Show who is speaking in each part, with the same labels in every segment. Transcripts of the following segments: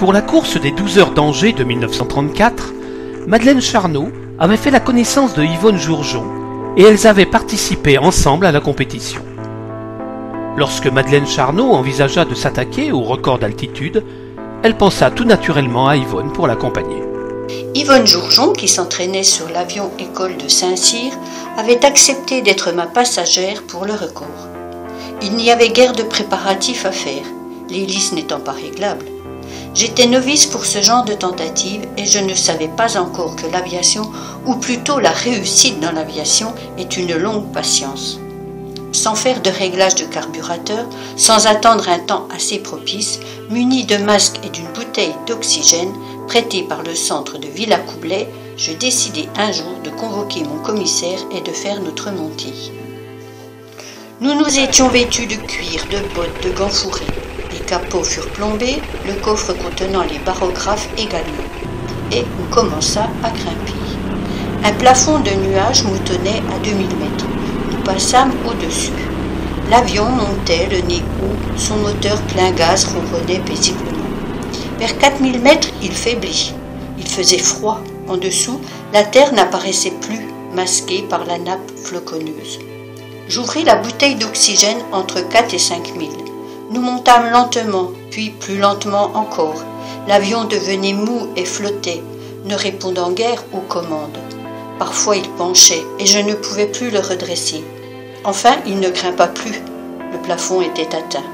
Speaker 1: Pour la course des 12 heures d'Angers de 1934, Madeleine Charnot avait fait la connaissance de Yvonne Jourgeon et elles avaient participé ensemble à la compétition. Lorsque Madeleine Charnot envisagea de s'attaquer au record d'altitude, elle pensa tout naturellement à Yvonne pour l'accompagner.
Speaker 2: Yvonne Jourgeon, qui s'entraînait sur l'avion école de Saint-Cyr, avait accepté d'être ma passagère pour le record. Il n'y avait guère de préparatifs à faire, l'hélice n'étant pas réglable. J'étais novice pour ce genre de tentative et je ne savais pas encore que l'aviation, ou plutôt la réussite dans l'aviation, est une longue patience. Sans faire de réglage de carburateur, sans attendre un temps assez propice, muni de masque et d'une bouteille d'oxygène prêtée par le centre de Villacoublay, je décidai un jour de convoquer mon commissaire et de faire notre montée. Nous nous étions vêtus de cuir, de bottes, de gants fourrés. Les capots furent plombés, le coffre contenant les barographes également. Et on commença à grimper. Un plafond de nuages moutonnait à 2000 mètres. Nous passâmes au-dessus. L'avion montait le nez haut, son moteur plein gaz ronronnait paisiblement. Vers 4000 mètres, il faiblit. Il faisait froid. En dessous, la terre n'apparaissait plus, masquée par la nappe floconneuse. J'ouvris la bouteille d'oxygène entre 4 et 5000. Nous montâmes lentement, puis plus lentement encore. L'avion devenait mou et flottait, ne répondant guère aux commandes. Parfois il penchait et je ne pouvais plus le redresser. Enfin, il ne grimpa plus. Le plafond était atteint.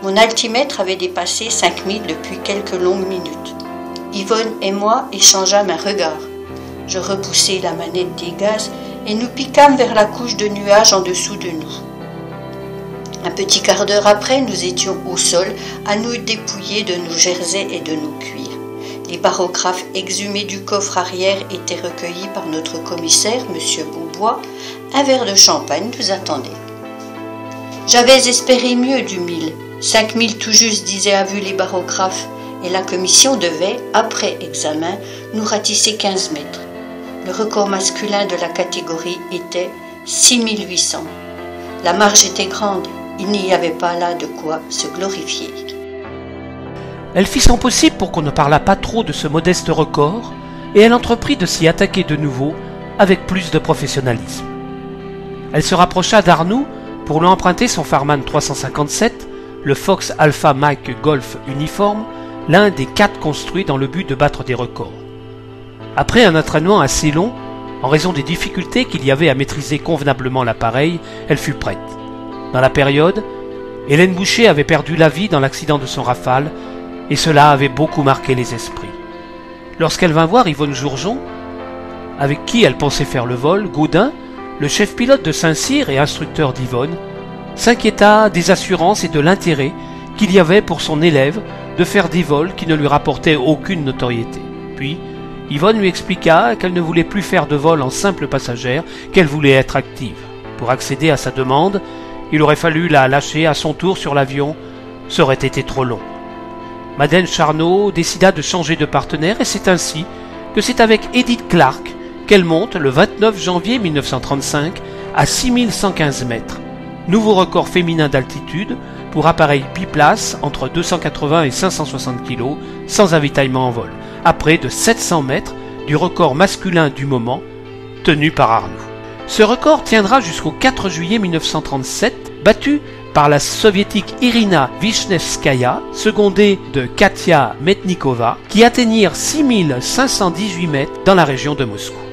Speaker 2: Mon altimètre avait dépassé 5000 depuis quelques longues minutes. Yvonne et moi échangeâmes un regard. Je repoussai la manette des gaz et nous piquâmes vers la couche de nuages en dessous de nous. Un petit quart d'heure après, nous étions au sol, à nous dépouiller de nos jerseys et de nos cuirs. Les barographes exhumés du coffre arrière étaient recueillis par notre commissaire, M. Beaubois. Un verre de champagne nous attendait. J'avais espéré mieux du 1000. 5000 tout juste, disaient à vue les barographes, et la commission devait, après examen, nous ratisser 15 mètres. Le record masculin de la catégorie était 6800. La marge était grande. Il n'y avait pas là de quoi se glorifier.
Speaker 1: Elle fit son possible pour qu'on ne parlât pas trop de ce modeste record, et elle entreprit de s'y attaquer de nouveau avec plus de professionnalisme. Elle se rapprocha d'Arnoux pour lui emprunter son Farman 357, le Fox Alpha Mike Golf uniforme, l'un des 4 construits dans le but de battre des records. Après un entraînement assez long, en raison des difficultés qu'il y avait à maîtriser convenablement l'appareil, elle fut prête. Dans la période, Hélène Boucher avait perdu la vie dans l'accident de son Rafale, et cela avait beaucoup marqué les esprits. Lorsqu'elle vint voir Yvonne Jourgeon, avec qui elle pensait faire le vol, Gaudin, le chef pilote de Saint-Cyr et instructeur d'Yvonne, s'inquiéta des assurances et de l'intérêt qu'il y avait pour son élève de faire des vols qui ne lui rapportaient aucune notoriété. Puis, Yvonne lui expliqua qu'elle ne voulait plus faire de vol en simple passagère, qu'elle voulait être active. Pour accéder à sa demande, il aurait fallu la lâcher à son tour sur l'avion, ça aurait été trop long. Madeleine Charnot décida de changer de partenaire et c'est ainsi que c'est avec Edith Clark qu'elle monte le 29 janvier 1935 à 6115 mètres. Nouveau record féminin d'altitude pour appareil biplace entre 280 et 560 kg sans avitaillement en vol, à près de 700 mètres du record masculin du moment tenu par Arnoux. Ce record tiendra jusqu'au 4 juillet 1937, battu par la soviétique Irina Vishnevskaya, secondée de Katia Metnikova, qui atteignirent 6518 mètres dans la région de Moscou.